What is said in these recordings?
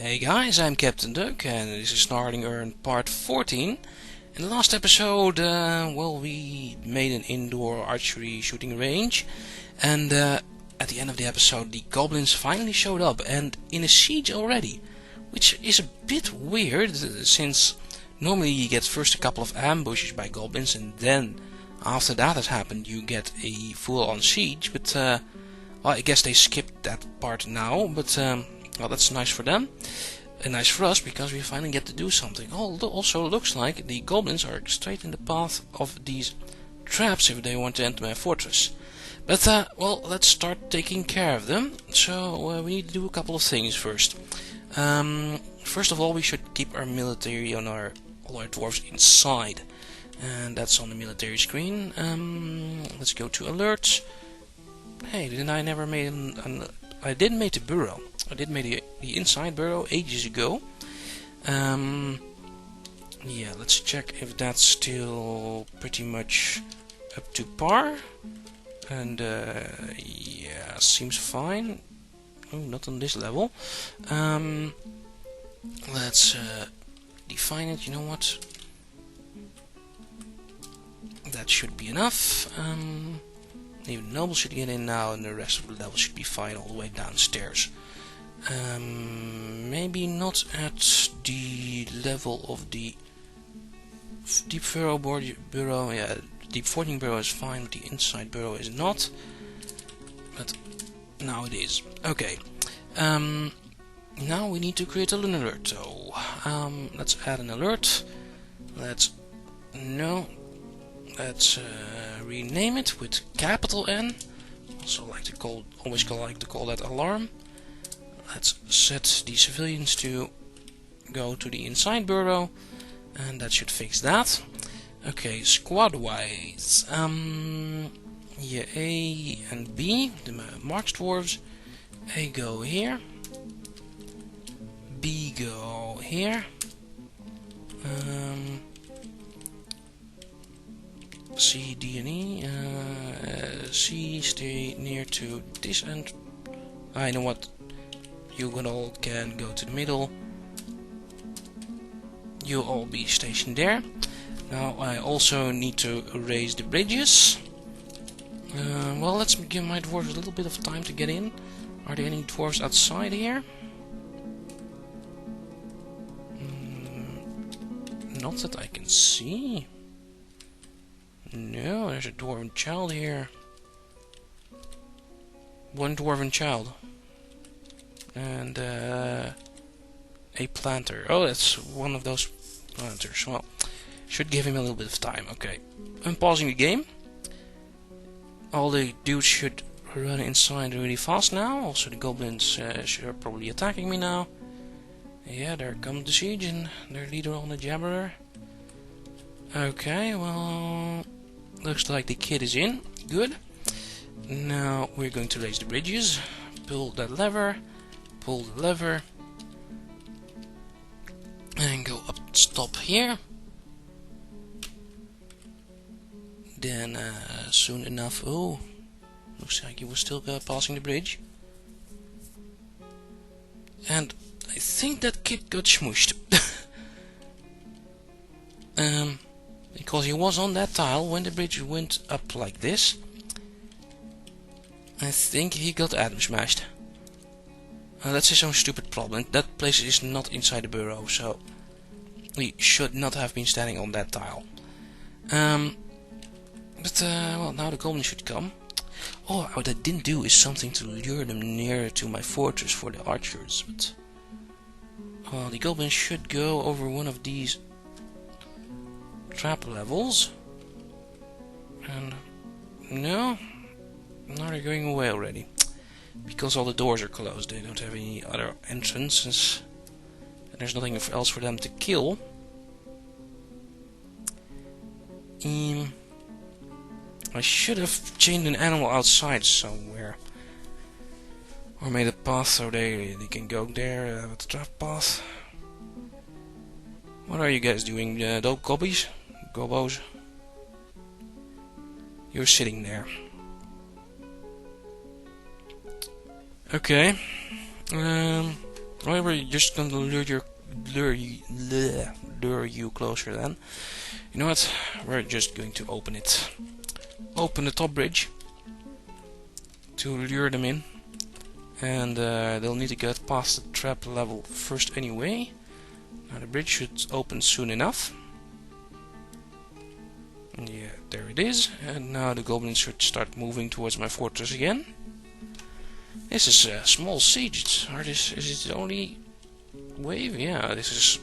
Hey guys, I'm Captain Duck and this is Snarlingurn part 14. In the last episode, we made an indoor archery shooting range, and at the end of the episode the goblins finally showed up and in a siege already, which is a bit weird since normally you get first a couple of ambushes by goblins and then after that has happened you get a full-on siege, but well, I guess they skipped that part now, but well, that's nice for them and nice for us because we finally get to do something. Also looks like the goblins are straight in the path of these traps if they want to enter my fortress. But well, let's start taking care of them. So we need to do a couple of things first. First of all, we should keep our military on all our dwarves inside, and that's on the military screen. Let's go to alerts. Hey, didn't I never made I did make the burrow. I did make the inside burrow ages ago. Yeah, let's check if that's still pretty much up to par. And yeah, seems fine. Oh, not on this level. Let's define it. You know what? That should be enough. Even nobles should get in now, and the rest of the level should be fine all the way downstairs. Maybe not at the level of the deep burrow. Yeah, deep 14 burrow is fine, but the inside burrow is not. But now it is. Okay. Now we need to create an alert. So let's add an alert. Let's rename it with capital N. Also always like to call that alarm. Let's set the civilians to go to the inside burrow, and that should fix that. Okay, squad wise, yeah, A and B, the marked dwarves. A go here, B go here, C, D and E, C stay near to this end. I know what. You all can go to the middle. You'll all be stationed there. Now I also need to raise the bridges. Well, let's give my dwarves a little bit of time to get in. Are there any dwarves outside here? Not that I can see. No, there's a dwarven child here. One dwarven child. And a planter. Oh, that's one of those planters. Well, should give him a little bit of time. Okay, I'm pausing the game. All the dudes should run inside really fast now. Also, the goblins are probably attacking me now. Yeah, there comes the siege and their leader on the jabberer. Okay, well, looks like the kid is in. Good. Now we're going to raise the bridges. Pull that lever. Pull the lever and go up stop here. Then soon enough, oh, looks like he was still passing the bridge, and I think that kid got smooshed. Because he was on that tile when the bridge went up like this. I think he got atom smashed. That's his own stupid problem. That place is not inside the burrow, so he should not have been standing on that tile. Well, now the goblins should come. Oh, what I didn't do is something to lure them nearer to my fortress for the archers. But well, the goblins should go over one of these trap levels. And no, now they're going away already. Because all the doors are closed, they don't have any other entrances. And there's nothing else for them to kill. I should have chained an animal outside somewhere. Or made a path so they can go there with the trap path. What are you guys doing, gobbos? You're sitting there. Okay. Right, we're just gonna lure you closer then. You know what? We're just going to open it. Open the top bridge to lure them in. And they'll need to get past the trap level first anyway. Now the bridge should open soon enough. Yeah, there it is. And now the goblins should start moving towards my fortress again. This is a small siege. Is it the only wave? Yeah, this is...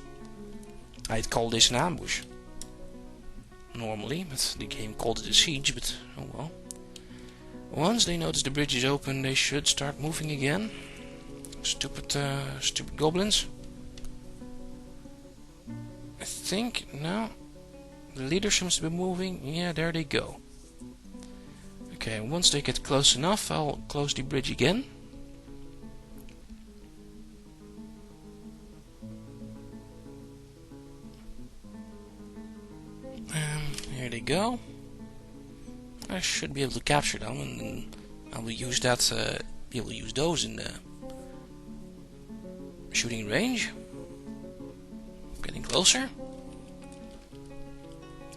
I'd call this an ambush. Normally, but the game called it a siege, but oh well. Once they notice the bridge is open, they should start moving again. Stupid goblins. I think, no. The leader seems to be moving. Yeah, there they go. Okay, once they get close enough, I'll close the bridge again. Here they go. I should be able to capture them, and I will use that. We will use those in the shooting range. Getting closer.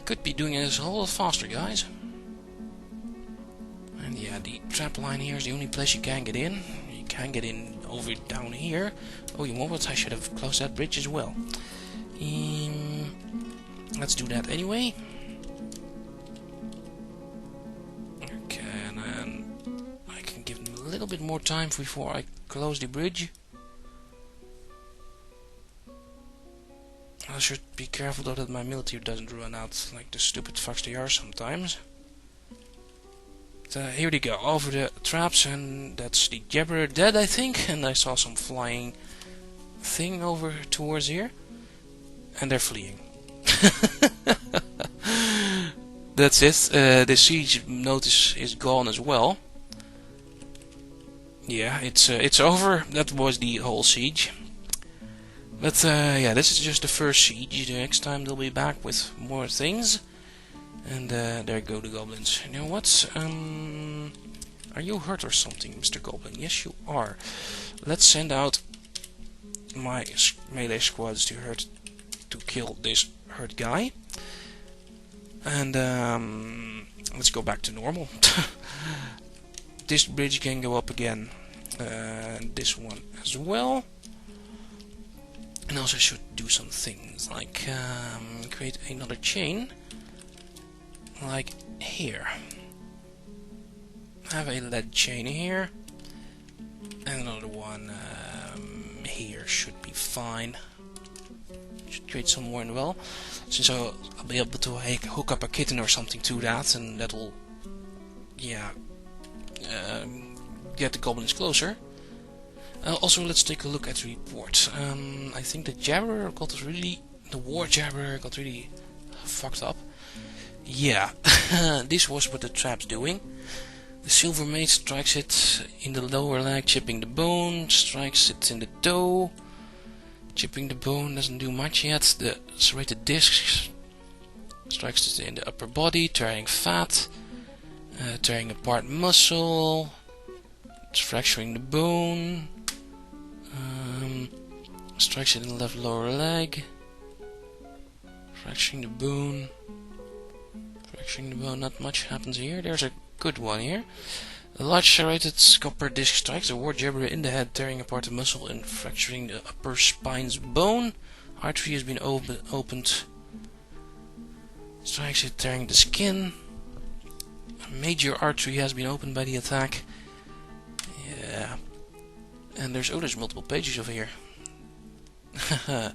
Could be doing this a whole lot faster, guys. And yeah, the trap line here is the only place you can get in. You can get in over down here. Oh, you know what? I should have closed that bridge as well. Let's do that anyway. Okay, and then I can give them a little bit more time before I close the bridge. I should be careful though that my military doesn't run out like the stupid fucks they are sometimes. But, here they go, over the traps, and that's the Jabberer dead, I think. And I saw some flying thing over towards here. And they're fleeing. That's it. The siege notice is gone as well. Yeah, it's over. That was the whole siege. But yeah, this is just the first siege. The next time they'll be back with more things. And there go the goblins. You know what? Are you hurt or something, Mr. Goblin? Yes, you are. Let's send out my melee squads to kill this hurt guy. And let's go back to normal. This bridge can go up again. This one as well. And also should do some things like create another chain, like here. Have a lead chain here, and another one here should be fine. Should create some more as well, since I'll be able to hook up a kitten or something to that, and that'll, yeah, get the goblins closer. Also, let's take a look at the report. I think the war Jabberer got really fucked up. Yeah, this was what the trap's doing. The Silver Mate strikes it in the lower leg, chipping the bone, strikes it in the toe. Chipping the bone doesn't do much yet. The serrated disc strikes it in the upper body, tearing fat, tearing apart muscle, it's fracturing the bone. Strikes it in the left lower leg, fracturing the bone. Fracturing the bone, not much happens here. There's a good one here. A large serrated copper disc strikes the war Jabberer in the head, tearing apart the muscle and fracturing the upper spine's bone. Artery has been opened. Strikes it, tearing the skin. A major artery has been opened by the attack. Yeah. And there's multiple pages over here. And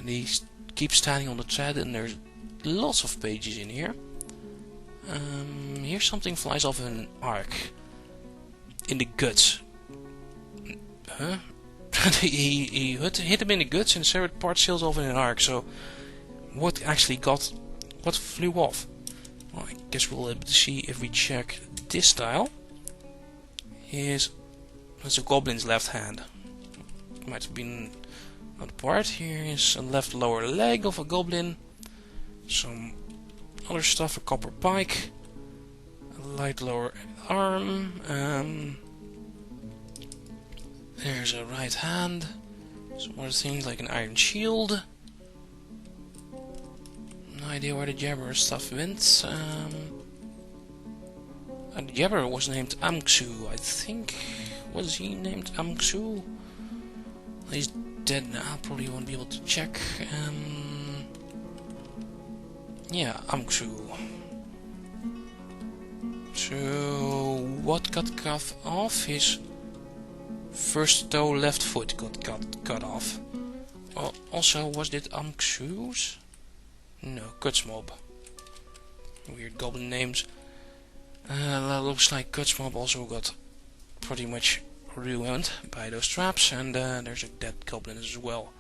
he keeps standing on the thread, and there's lots of pages in here. Here something flies off in an arc. In the guts. Huh? he hit him in the guts, and the serrated part sails off in an arc. So, what flew off? Well, I guess we'll be able to see if we check this tile. That's a goblin's left hand. Might have been not part. Here is a left lower leg of a goblin. Some other stuff, a copper pike, a light lower arm, There's a right hand. Some more things like an iron shield. No idea where the Jabber stuff went. The Jabber was named Amxu, I think. Was he named Amxu? He's dead now, probably won't be able to check. Yeah, Amxu. So, what got cut off? His first toe, left foot got cut off. Also, was it Amxu's? No, Kutsmob. Weird goblin names. That looks like Kutsmob also got pretty much ruined by those traps, and there's a dead goblin as well.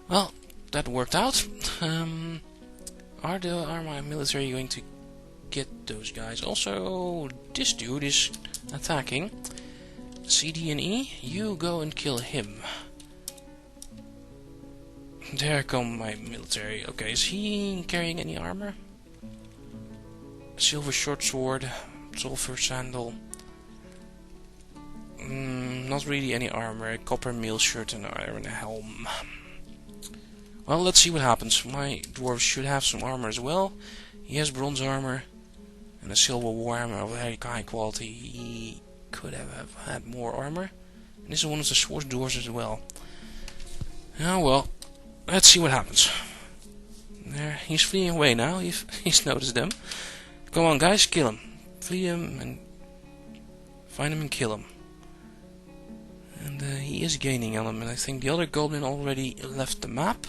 Well, that worked out. Are my military going to get those guys? Also, this dude is attacking. CD and E, you go and kill him. There come my military. Okay, is he carrying any armor? Silver short sword, sulfur sandal. Not really any armor. A copper mail shirt and an iron helm. Well, let's see what happens. My dwarf should have some armor as well. He has bronze armor and a silver war armor of very high quality. He could have had more armor. And this is one of the swords dwarves as well. Oh well, let's see what happens. There, he's fleeing away now. He's noticed them. Come on, guys, kill him. Flee him and find him and kill him. And he is gaining on him, and I think the other goblin already left the map.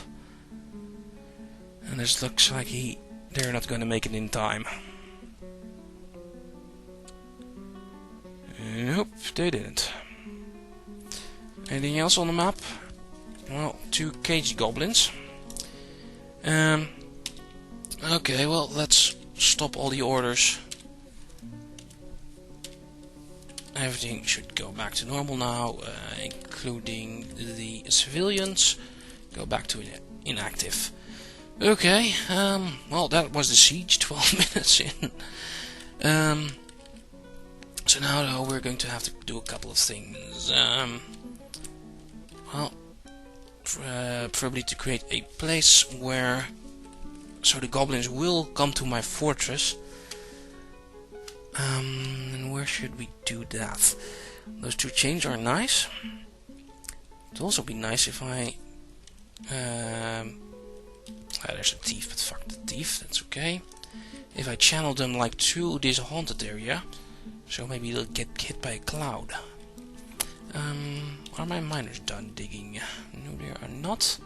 And this looks like they're not going to make it in time. Nope, they didn't. Anything else on the map? Well, 2 caged goblins. Okay, well, let's stop all the orders. Everything should go back to normal now, including the civilians. Go back to inactive. Okay, well, that was the siege, 12 minutes in. So now, though, we're going to have to do a couple of things. Well, probably to create a place where, so the goblins will come to my fortress. And where should we do that? Those 2 chains are nice. It would also be nice if I... there's a thief, but fuck the thief, that's okay. If I channel them like to this haunted area, so maybe they'll get hit by a cloud. Are my miners done digging? No, they are not.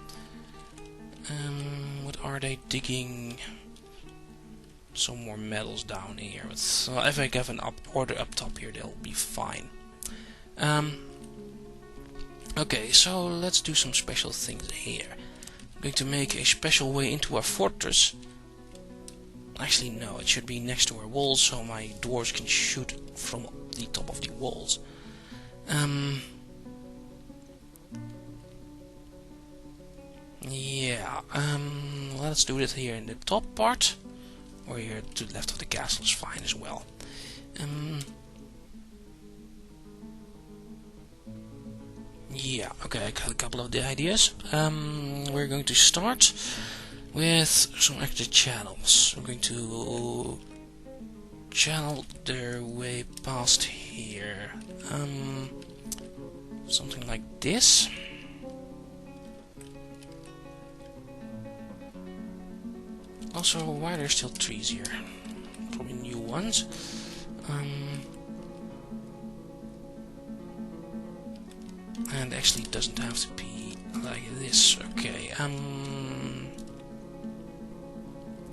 What are they digging? Some more metals down here. But if I give an order up top here, they'll be fine. Okay, so let's do some special things here. I'm going to make a special way into our fortress. Actually, no, it should be next to our walls, so my dwarves can shoot from the top of the walls. Yeah, let's do it here in the top part. Or here to the left of the castle is fine as well. Yeah, okay, I got a couple of the ideas. We're going to start with some extra channels. I'm going to channel their way past here. Something like this. Also, why are there still trees here? Probably new ones. And actually it doesn't have to be like this. Okay,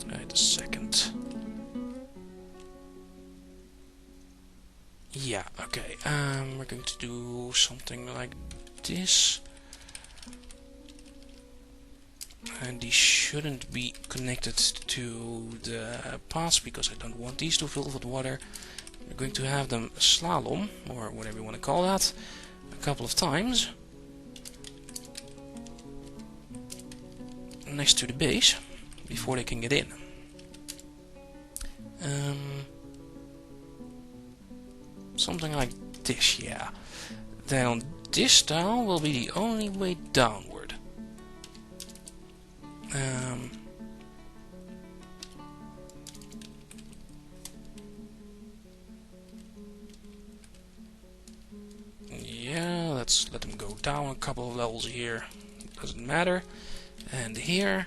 wait a second. Yeah, okay, we're going to do something like this. And these shouldn't be connected to the paths because I don't want these to fill with water. We're going to have them slalom, or whatever you want to call that, a couple of times next to the base before they can get in. Something like this, yeah. Then on this tile will be the only way downward. Yeah, let's let them go down a couple of levels here. Doesn't matter. And here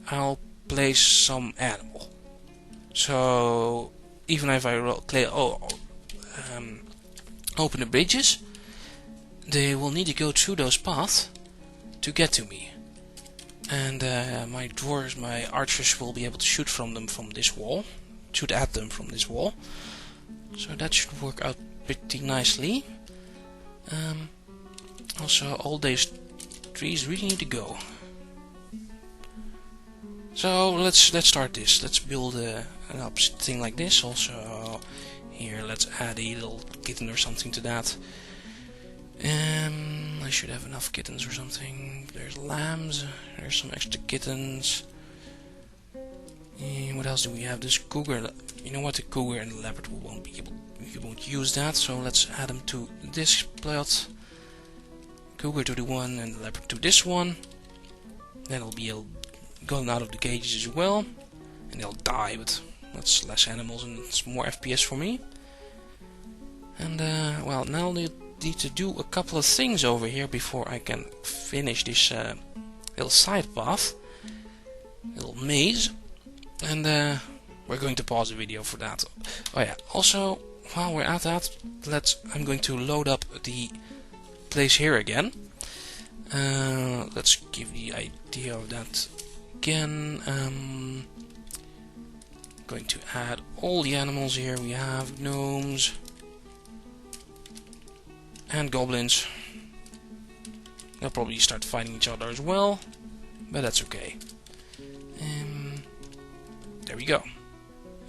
I'll place some animal. So even if I open the bridges, they will need to go through those paths to get to me. And my dwarves, my archers, will be able to shoot from them from this wall. Shoot at them from this wall. So that should work out pretty nicely. Also, all these trees really need to go. So let's start this. Let's build an opposite thing like this. Also, here let's add a little kitten or something to that. I should have enough kittens or something. There's lambs. There's some extra kittens. What else do we have? This cougar. You know what? The cougar and the leopard won't be able. You won't use that. So let's add them to this plot. Cougar to the one and the leopard to this one. Then it'll be going out of the cages as well, and they'll die. But that's less animals and it's more FPS for me. And well, now they need to do a couple of things over here before I can finish this little side path, little maze. And we're going to pause the video for that. Oh yeah, also while we're at that, I'm going to load up the place here again. Let's give the idea of that again. Going to add all the animals here. We have gnomes and goblins. They'll probably start fighting each other as well, but that's okay. There we go.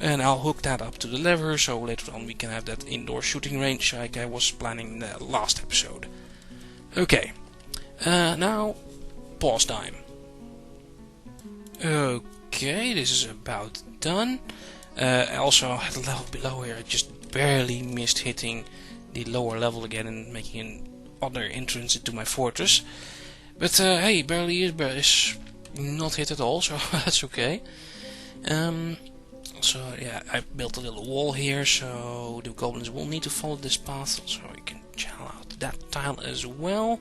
And I'll hook that up to the lever, so later on we can have that indoor shooting range like I was planning in the last episode. Okay, now pause time. Okay, this is about done. Also at the level below here I just barely missed hitting the lower level again and making another entrance into my fortress. But hey, barely is not hit at all, so that's okay. So yeah, I built a little wall here, so the goblins will need to follow this path, so I can channel out that tile as well.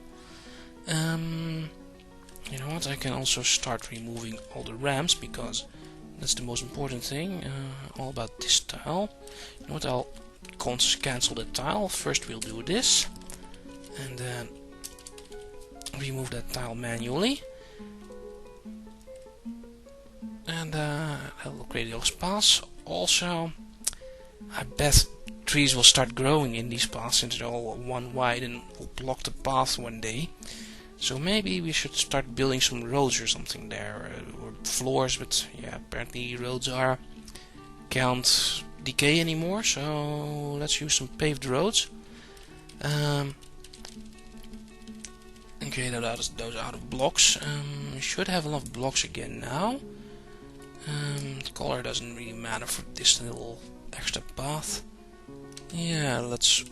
You know what, I can also start removing all the ramps, because that's the most important thing. All about this tile. You know what, I'll cancel the tile. First we'll do this, and then remove that tile manually. And I'll create those paths. Also, I bet trees will start growing in these paths since they're all one wide and will block the path one day. So maybe we should start building some roads or something there, or floors. But yeah, apparently roads can't decay anymore. So let's use some paved roads. Okay, those out of blocks. We should have enough blocks again now. Color doesn't really matter for this little extra path. Yeah, let's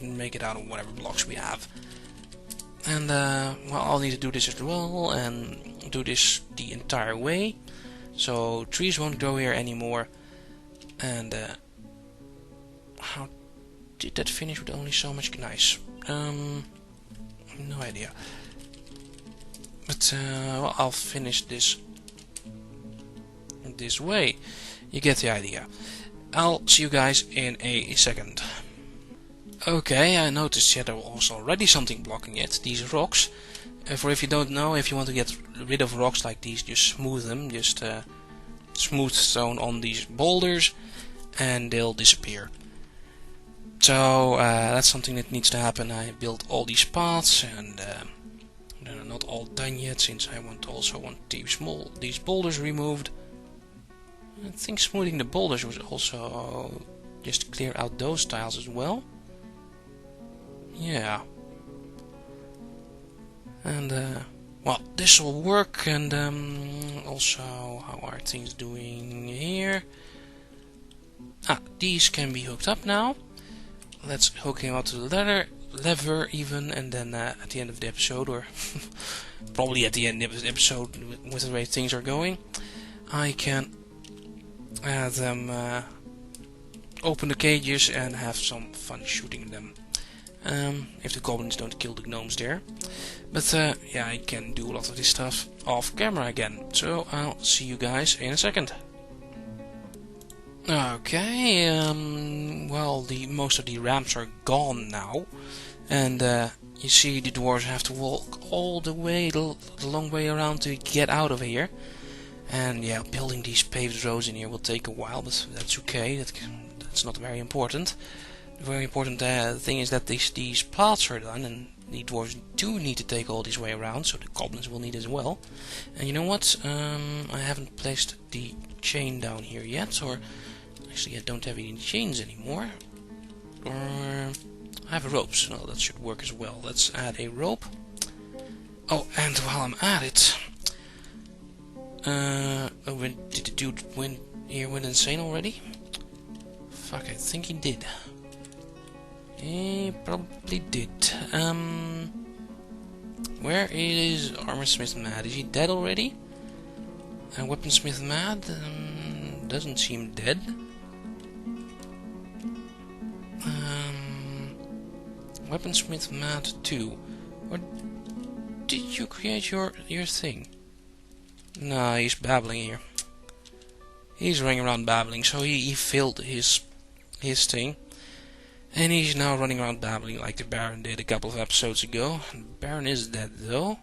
make it out of whatever blocks we have. And well, I'll need to do this as well, and do this the entire way, so trees won't grow here anymore. And how did that finish with only so much gneiss? No idea. But well, I'll finish this way. You get the idea. I'll see you guys in a second. Okay, I noticed there was already something blocking it, these rocks. For if you don't know, if you want to get rid of rocks like these, just smooth them, just smooth stone on these boulders, and they'll disappear. So that's something that needs to happen. I built all these paths, and they're not all done yet, since I also want these boulders removed. I think smoothing the boulders was also just clear out those tiles as well. Yeah. And well, this will work. And also, how are things doing here? These can be hooked up now. Let's hook him up to the ladder. lever even, and then at the end of the episode, or probably at the end of the episode with the way things are going, I can have them open the cages and have some fun shooting them. If the goblins don't kill the gnomes there. But yeah, I can do a lot of this stuff off camera again. So I'll see you guys in a second. Okay, well, most of the ramps are gone now. And you see the dwarves have to walk all the way, the long way around to get out of here. And yeah, building these paved roads in here will take a while, but that's okay. That's not very important. The very important thing is that these paths are done, and the dwarves do need to take all this way around, so the goblins will need as well. And you know what? I haven't placed the chain down here yet, or actually I don't have any chains anymore. Or I have ropes. Well, that should work as well. Let's add a rope. Oh, and while I'm at it, did the dude went insane already? Fuck, I think he did. He probably did. Where is Armorsmith Mad? Is he dead already? And Weaponsmith Mad doesn't seem dead. Weaponsmith Mad 2. Or did you create your thing? No, he's babbling here. He's running around babbling, so he failed his thing. And he's now running around babbling like the Baron did a couple of episodes ago. The Baron is dead though.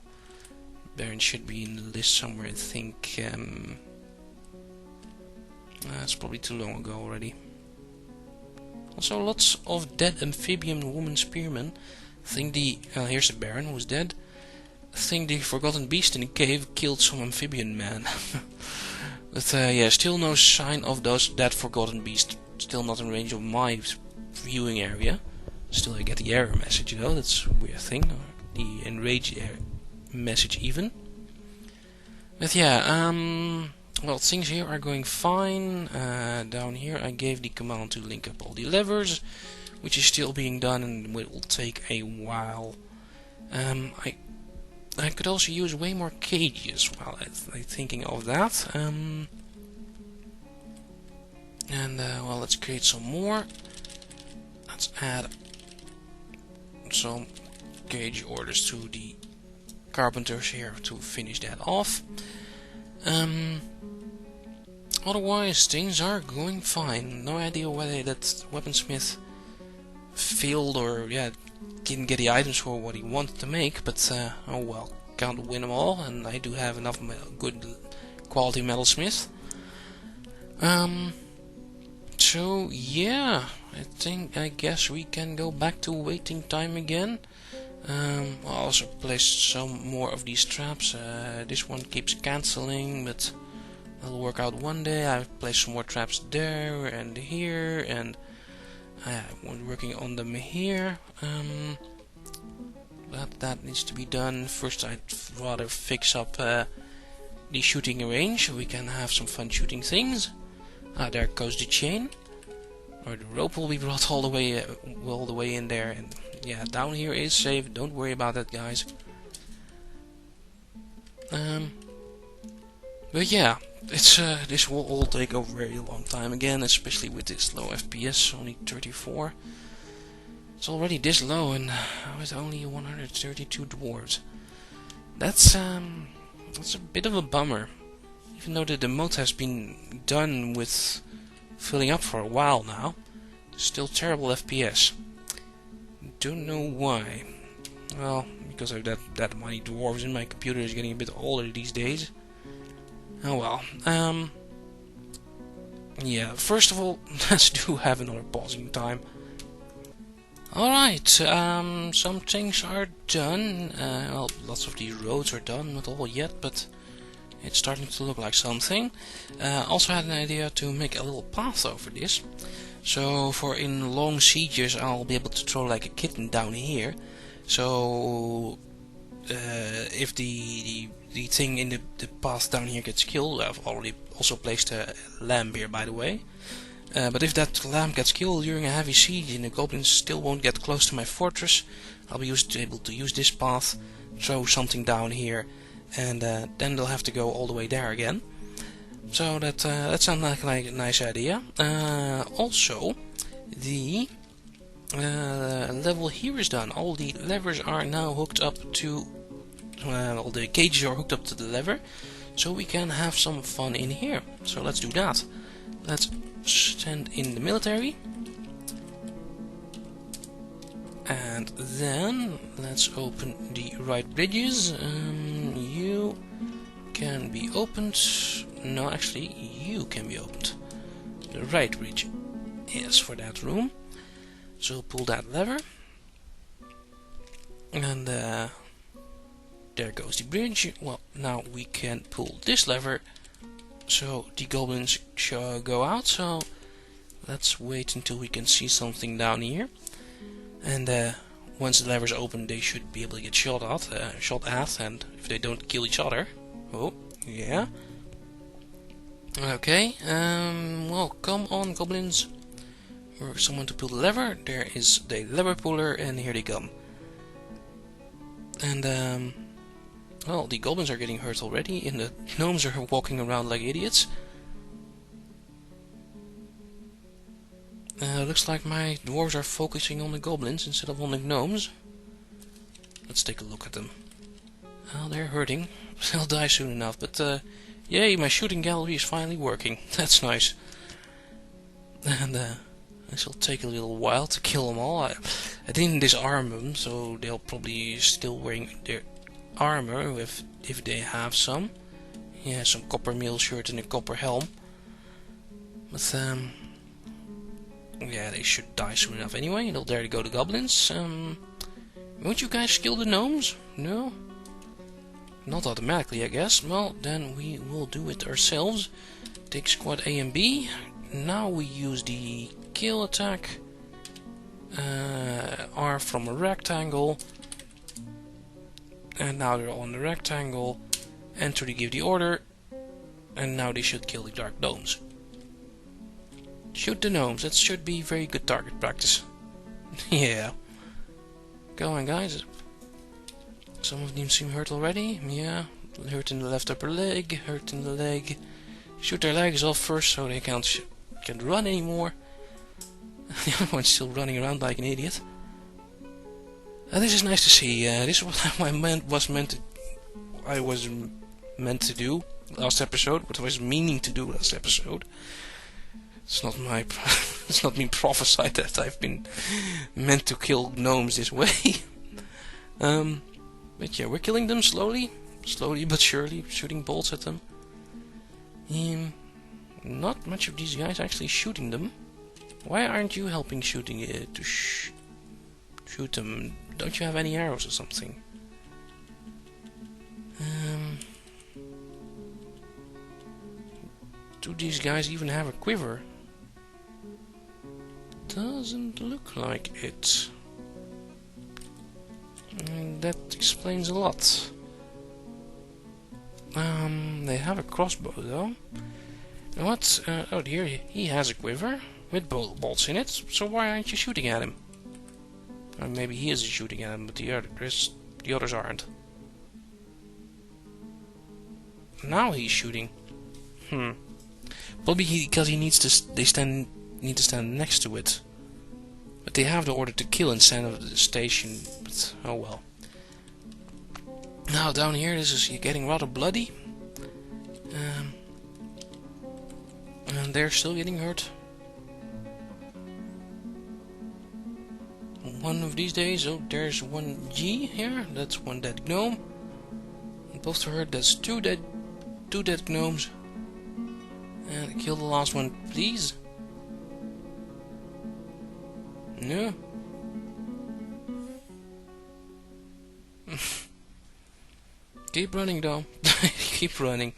Baron should be in the list somewhere, I think. It's probably too long ago already. Also, lots of dead amphibian woman spearmen. I think here's the Baron who's dead. I think the forgotten beast in the cave killed some amphibian man. But yeah, still no sign of that forgotten beast. Still not in range of my viewing area. Still I get the error message though, that's a weird thing. Or the enraged message even. But yeah, well, things here are going fine. Down here I gave the command to link up all the levers, which is still being done and will take a while. I could also use way more cages while I'm thinking of that. Well, let's create some more. Let's add some cage orders to the carpenters here to finish that off. Otherwise, things are going fine. No idea whether that weaponsmith failed or didn't get the items for what he wanted to make, but oh well, can't win them all, and I do have enough good quality metalsmith. So yeah, I guess we can go back to waiting time again. I'll also place some more of these traps. This one keeps cancelling, but that'll work out one day. I've placed some more traps there and here, and I'm working on them here. But that needs to be done. First, I'd rather fix up the shooting range so we can have some fun shooting things. There goes the chain, or the rope will be brought all the way in there, and yeah, down here is safe. Don't worry about that, guys. But yeah, this will all take a very long time again, especially with this low FPS, only 34. It's already this low, and with only 132 dwarves. That's a bit of a bummer. Even though the mod has been done with filling up for a while now, still terrible FPS. Don't know why. Well, because of that many dwarves in my computer is getting a bit older these days. Oh well. Yeah, first of all, let's do have another pausing time. Alright, some things are done. Well, lots of these roads are done, not all yet, but it's starting to look like something. Also had an idea to make a little path over this. So for in long sieges I'll be able to throw like a kitten down here. So if the thing in the path down here gets killed, I've already also placed a lamp here, by the way. But if that lamp gets killed during a heavy siege and the goblins still won't get close to my fortress, I'll be able to use this path, throw something down here, and then they'll have to go all the way there again. So that sounds like a nice idea. Also, the level here is done. All the levers are now hooked up to... all the cages are hooked up to the lever, so we can have some fun in here. So let's do that. Let's send in the military. And then let's open the right bridges. You can be opened. No, actually, you can be opened. The right bridge is for that room. So pull that lever. And there goes the bridge. Well, now we can pull this lever. So the goblins go out. So let's wait until we can see something down here. And once the levers open, they should be able to get shot at, and if they don't kill each other. Oh, yeah. Okay. Well, come on, goblins. Or someone to pull the lever. There is the lever puller, and here they come. And well, the goblins are getting hurt already, and the gnomes are walking around like idiots. Looks like my dwarves are focusing on the goblins instead of on the gnomes. Let's take a look at them. Well, they're hurting. They'll die soon enough, but yay, my shooting gallery is finally working. That's nice. And this will take a little while to kill them all. I didn't disarm them, so they'll probably still wearing their armor if they have some. Yeah, some copper mail shirt and a copper helm. But yeah, they should die soon enough anyway. There to go, the goblins. Won't you guys kill the gnomes? No? Not automatically, I guess. Well, then we will do it ourselves. Take squad A and B. Now we use the kill attack. R from a rectangle. And now they're on the rectangle. Enter to give the order. And now they should kill the dark gnomes. Shoot the gnomes. That should be very good target practice. Yeah. Go on, guys. Some of them seem hurt already. Yeah. Hurt in the left upper leg. Hurt in the leg. Shoot their legs off first so they can't run anymore. The other one's still running around like an idiot. This is nice to see. This is what I was meant to do last episode. What I was meaning to do last episode. It's not it's not me prophesied that I've been meant to kill gnomes this way. But yeah, we're killing them slowly but surely, shooting bolts at them. Not much of these guys actually shooting them. Why aren't you helping shooting it to shoot them? Don't you have any arrows or something? Do these guys even have a quiver? Doesn't look like it. That explains a lot. They have a crossbow though. And what? Oh, here he has a quiver with bolts in it. So why aren't you shooting at him? Or maybe he is shooting at him, but the others aren't. Now he's shooting. Probably because he needs to. Need to stand next to it. But they have the order to kill instead of the station. But oh well. Now down here, this is getting rather bloody. And they're still getting hurt. One of these days, oh, there's one G here. That's one dead gnome. And both are hurt. That's two dead gnomes. And kill the last one, please. No. Keep running though. Keep running.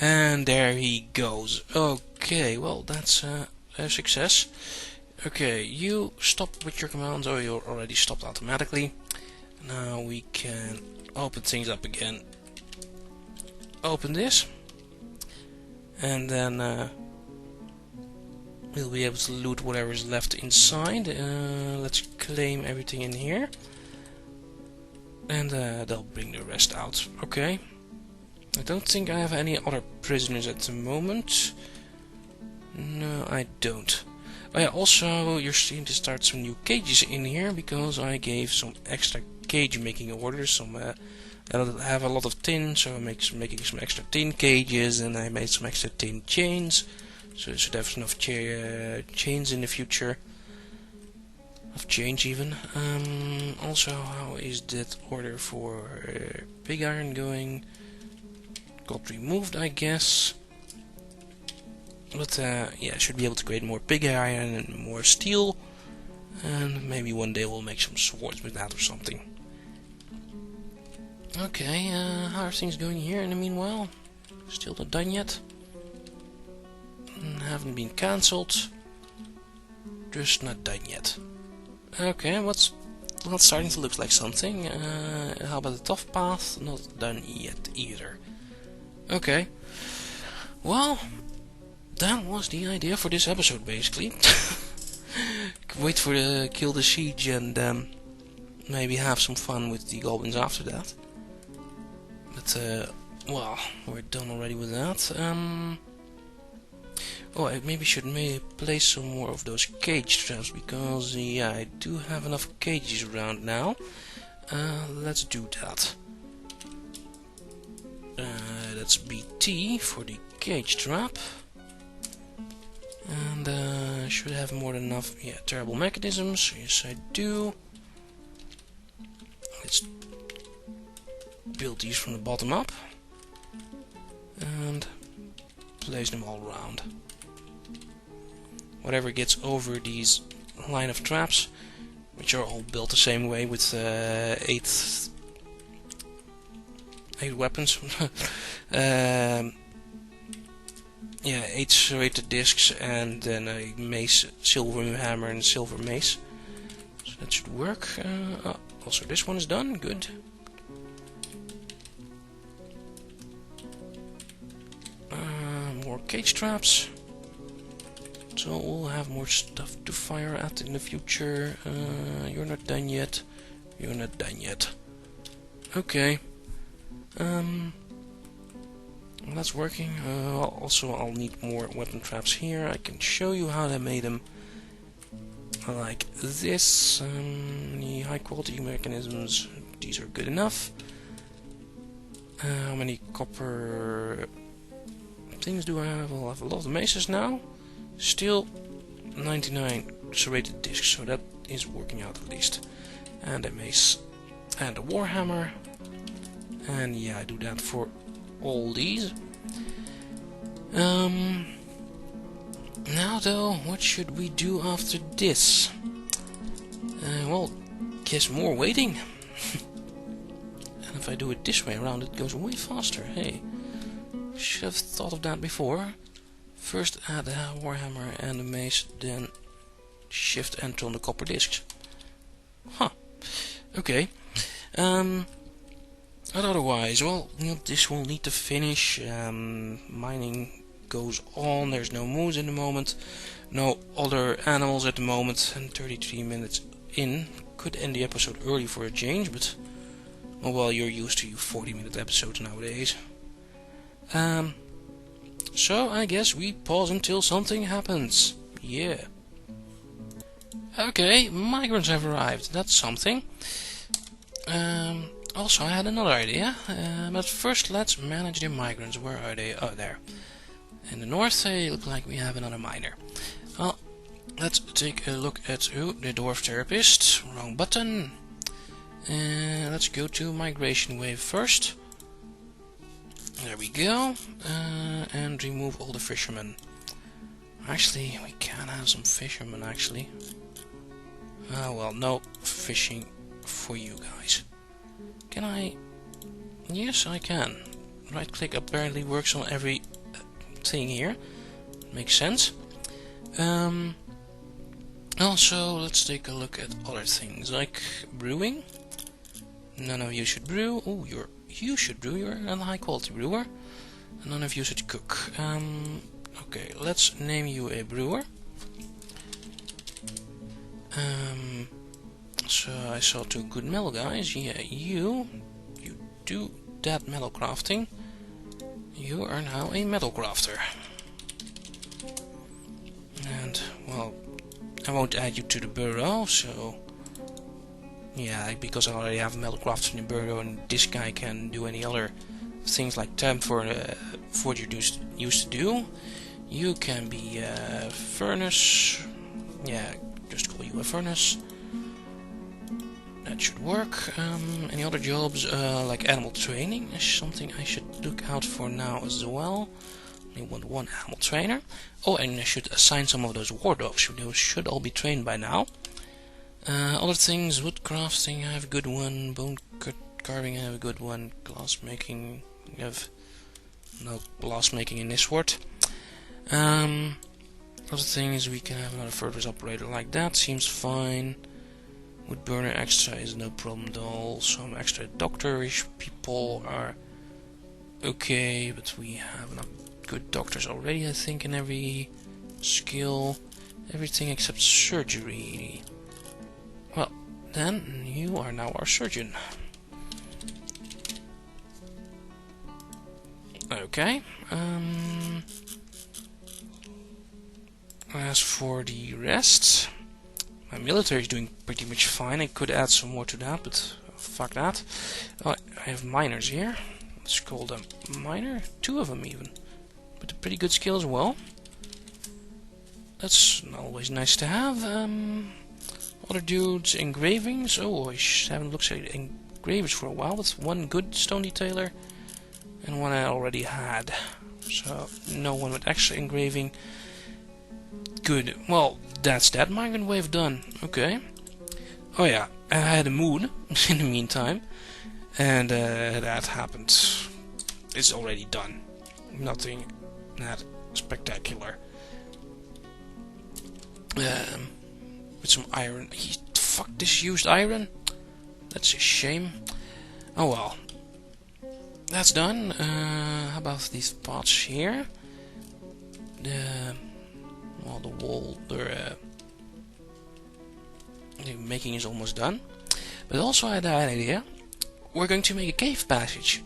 And there he goes. Okay, well that's a success. Okay, you stop with your commands. Oh, you already stopped automatically. Now we can open things up again. Open this. And then we'll be able to loot whatever is left inside. Let's claim everything in here. And they'll bring the rest out. Okay. I don't think I have any other prisoners at the moment. No, I don't. Oh yeah, also you're seeing to start some new cages in here because I gave some extra cage making orders. I have a lot of tin, so I'm making some extra tin cages, and I made some extra tin chains. So I should have enough chains in the future. Of change even. Also, how is that order for pig iron going? Got removed, I guess. But yeah, I should be able to create more pig iron and more steel. And maybe one day we'll make some swords with that or something. Okay, how are things going here in the meanwhile? Still not done yet. Haven't been cancelled. Just not done yet. Okay, what's starting to look like something. How about the tough path? Not done yet either. Okay. Well, that was the idea for this episode, basically. Wait for the kill the siege and maybe have some fun with the goblins after that. But well, we're done already with that. Oh, I maybe should place some more of those cage traps because yeah, I do have enough cages around now. Let's do that. That's BT for the cage trap. And should have more than enough. Yeah, terrible mechanisms. Yes, I do. Let's build these from the bottom up and place them all around. Whatever gets over these line of traps, which are all built the same way with 8 weapons. Yeah, 8 serrated discs and then a mace, silver hammer and silver mace. So that should work. Oh, also this one is done, good. More cage traps. So we'll have more stuff to fire at in the future. You're not done yet. You're not done yet. Okay. Well, that's working. Also, I'll need more weapon traps here. I can show you how they made them. Like this. The high quality mechanisms. These are good enough. How many copper things do I have? I'll have a lot of maces now. Still 99 serrated discs, so that is working out at least. And a mace and a warhammer. And yeah, I do that for all these. Now though, what should we do after this? Well, guess more waiting. And if I do it this way around, it goes way faster. Hey, should have thought of that before. First add the warhammer and the mace, then shift enter on the copper discs. Huh. Okay. But otherwise, well, this will need to finish. Mining goes on. There's no moose in the moment. No other animals at the moment. And 33 minutes in. Could end the episode early for a change, but oh well, you're used to 40-minute episodes nowadays. So I guess we pause until something happens. Yeah. Okay, migrants have arrived. That's something. Also, I had another idea. But first, let's manage the migrants. Where are they? Oh, there. In the north, they look like we have another miner. Well, let's take a look at the dwarf therapist. Wrong button. Let's go to migration wave first. There we go. And remove all the fishermen. Actually, we can have some fishermen, actually. Well, no fishing for you guys. Can I? Yes, I can. Right click apparently works on every thing here. Makes sense. Also, let's take a look at other things, like brewing. None of you should brew. Oh, you should brew. You're a high quality brewer. And none of you should cook. Okay, let's name you a brewer. So I saw 2 good metal guys. Yeah, you do that metal crafting. You are now a metal crafter. And, well, I won't add you to the burrow, so... Yeah, because I already have metal crafts in the burrow, and this guy can do any other things like temp for what you used to do. You can be a furnace. Yeah, just call you a furnace. That should work. Any other jobs like animal training is something I should look out for now as well. I want 1 animal trainer. Oh, and I should assign some of those war dogs. Those should all be trained by now. Other things, wood crafting, I have a good one. Bone carving, I have a good one. Glass making, I have no glass making in this word. Other things, we can have another furnace operator like that, seems fine. Wood burner extra is no problem at all. Some extra doctorish people are okay, but we have enough good doctors already, I think, in every skill. Everything except surgery. Well, then you are now our surgeon. Okay. As for the rest, my military is doing pretty much fine. I could add some more to that, but fuck that. Oh, I have miners here. Let's call them miner. 2 of them even. With a pretty good skill as well. That's always nice to have. Other dudes, engravings. Oh, I haven't looked at engravers for a while. That's 1 good stone detailer and 1 I already had. So no one with extra engraving. Good. Well, that's that migrant wave done. Okay. Oh yeah, I had a moon in the meantime, and that happened. It's already done. Nothing that spectacular. With some iron. Fuck, this used iron? That's a shame. Oh well. That's done. How about these pots here? The wall, the making is almost done. But also I had an idea. We're going to make a cave passage.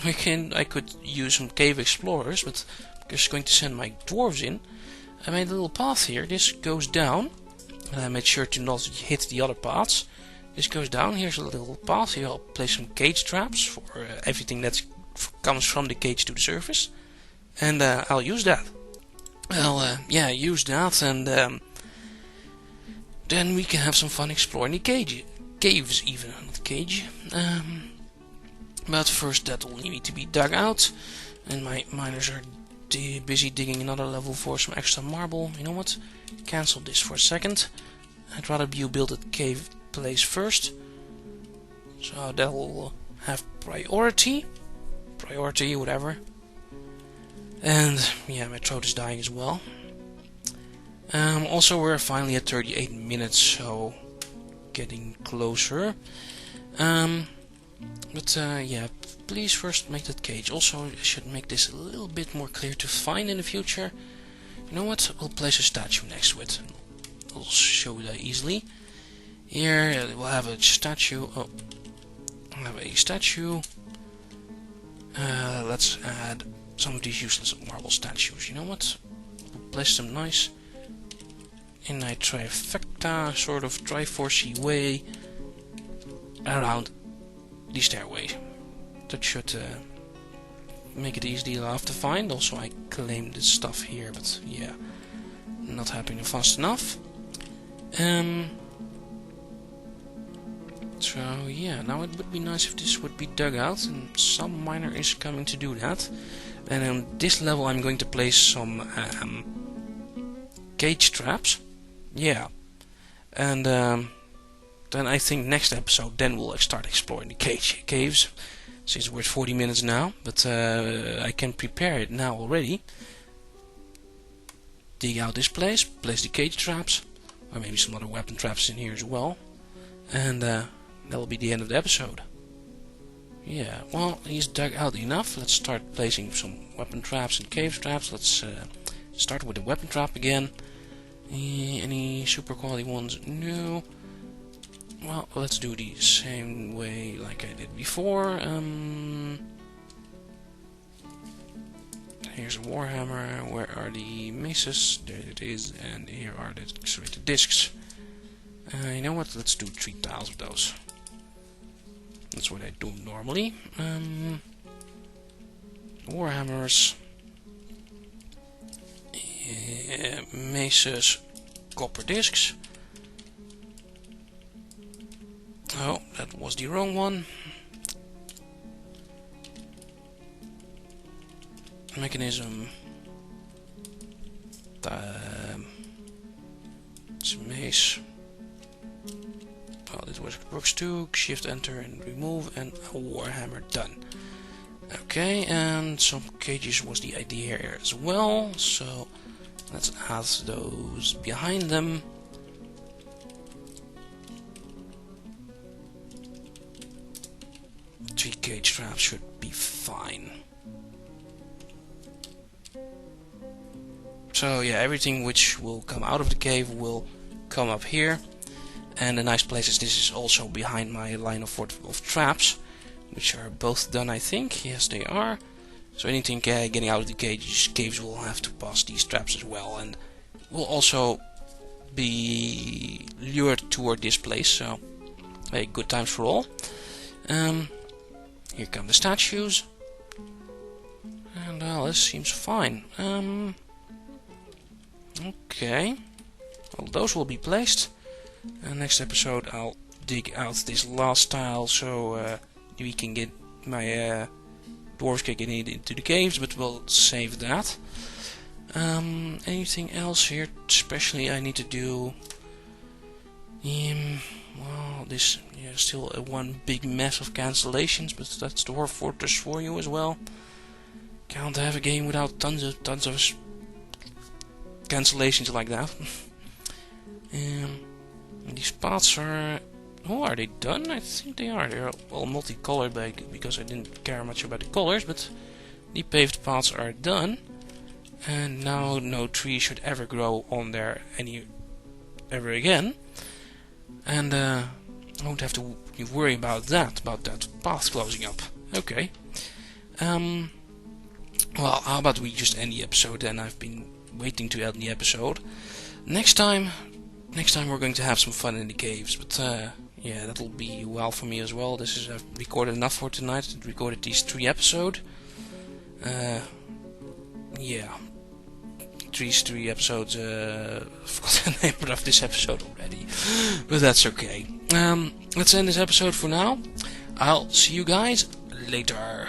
I could use some cave explorers, but I'm just going to send my dwarves in. I made a little path here. This goes down. And I made sure to not hit the other paths. This goes down. Here's a little path. Here I'll place some cage traps for everything that comes from the cage to the surface. And I'll use that. Yeah, use that, and then we can have some fun exploring the caves even, not cage. But first that will need to be dug out, and my miners are busy digging another level for some extra marble. You know what? Cancel this for a second. I'd rather you build a cave place first, so that will have priority, whatever. And yeah, my throat is dying as well. Also, we're finally at 38 minutes, so getting closer. But yeah, please first make that cage. Also, I should make this a little bit more clear to find in the future. You know what? We'll place a statue next to it. I'll show that easily. Here we'll have a statue. Oh, I'll have a statue. Let's add some of these useless marble statues. You know what? We'll place them nice in a trifecta, sort of triforcey way around the stairway. That should make it easy enough to find. Also, I claimed this stuff here, but yeah, not happening fast enough. So yeah, now it would be nice if this would be dug out, and some miner is coming to do that. And on this level I'm going to place some cage traps. Yeah. And then I think next episode then we'll start exploring the caves. Since we're at 40 minutes now, but I can prepare it now already. Dig out this place the cage traps, or maybe some other weapon traps in here as well. And that will be the end of the episode. Yeah, well, he's dug out enough. Let's start placing some weapon traps and cave traps. Let's start with the weapon trap again. Any super quality ones? No. Well, let's do the same way like I did before. Here's a warhammer. Where are the maces? There it is. And here are the serrated discs. You know what? Let's do 3 tiles of those. That's what I do normally. Warhammers. Maces. Copper discs. Oh, that was the wrong one. Mechanism. It's a mace. Well, it works too. Shift enter and remove, and a warhammer done. Okay, and some cages was the idea here as well. So let's add those behind them. Three cage traps should be fine. So yeah, everything which will come out of the cave will come up here. And the nice place is this is also behind my line of traps, which are both done, I think. Yes, they are. So anything getting out of the caves will have to pass these traps as well, and will also be lured toward this place. So hey, good times for all. Here come the statues, and this seems fine. Okay, well, those will be placed. Next episode I'll dig out this last tile so we can get my dwarves can get into the caves, but we'll save that. Anything else here especially I need to do? Well, this still one big mess of cancellations, but that's the Dwarf Fortress for you as well. Can't have a game without tons of cancellations like that. These paths are... Oh, are they done? I think they are. They're all multicolored because I didn't care much about the colors, but the paved paths are done. And now no tree should ever grow on there ever again. And I won't have to worry about that path closing up. Okay. Well, how about we just end the episode then? I've been waiting to end the episode. Next time we're going to have some fun in the caves, but yeah, that'll be well for me as well. I've recorded enough for tonight. I recorded these 3 episodes. Yeah, these 3 episodes. I forgot the name of this episode already, but that's okay. Let's end this episode for now. I'll see you guys later.